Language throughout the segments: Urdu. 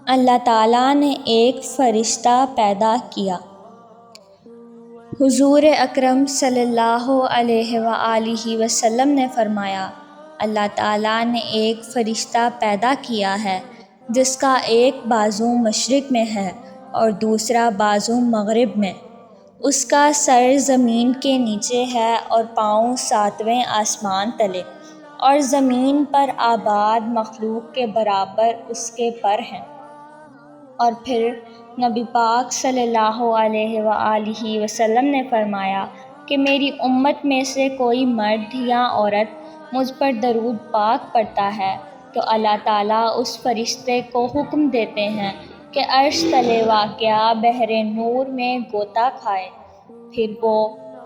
اللہ تعالیٰ نے ایک فرشتہ پیدا کیا۔ حضور اکرم صلی اللہ علیہ وآلہ وسلم نے فرمایا، اللہ تعالیٰ نے ایک فرشتہ پیدا کیا ہے جس کا ایک بازو مشرق میں ہے اور دوسرا بازو مغرب میں۔ اس کا سر زمین کے نیچے ہے اور پاؤں ساتویں آسمان تلے، اور زمین پر آباد مخلوق کے برابر اس کے پر ہیں۔ اور پھر نبی پاک صلی اللہ علیہ وآلہ وسلم نے فرمایا کہ میری امت میں سے کوئی مرد یا عورت مجھ پر درود پاک پڑھتا ہے تو اللہ تعالیٰ اس فرشتے کو حکم دیتے ہیں کہ عرش تلے واقع بحر نور میں غوطہ کھائے، پھر وہ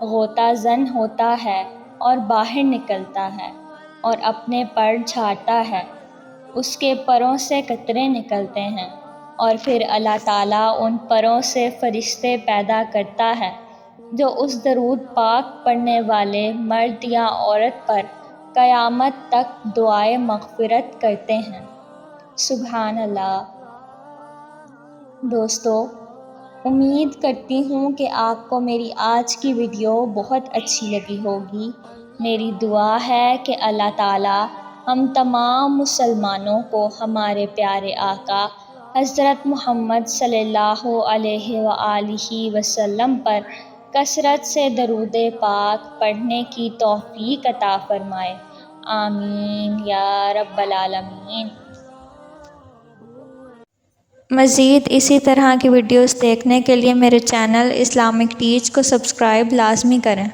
غوطہ زن ہوتا ہے اور باہر نکلتا ہے اور اپنے پر جھاڑتا ہے، اس کے پروں سے قطرے نکلتے ہیں، اور پھر اللہ تعالیٰ ان پروں سے فرشتے پیدا کرتا ہے جو اس درود پاک پڑھنے والے مرد یا عورت پر قیامت تک دعائے مغفرت کرتے ہیں۔ سبحان اللہ۔ دوستو، امید کرتی ہوں کہ آپ کو میری آج کی ویڈیو بہت اچھی لگی ہوگی۔ میری دعا ہے کہ اللہ تعالیٰ ہم تمام مسلمانوں کو ہمارے پیارے آقا حضرت محمد صلی اللہ علیہ وآلہ وسلم پر کثرت سے درود پاک پڑھنے کی توفیق عطا فرمائے، آمین یا رب العالمین۔ مزید اسی طرح کی ویڈیوز دیکھنے کے لیے میرے چینل اسلامک ٹیچ کو سبسکرائب لازمی کریں۔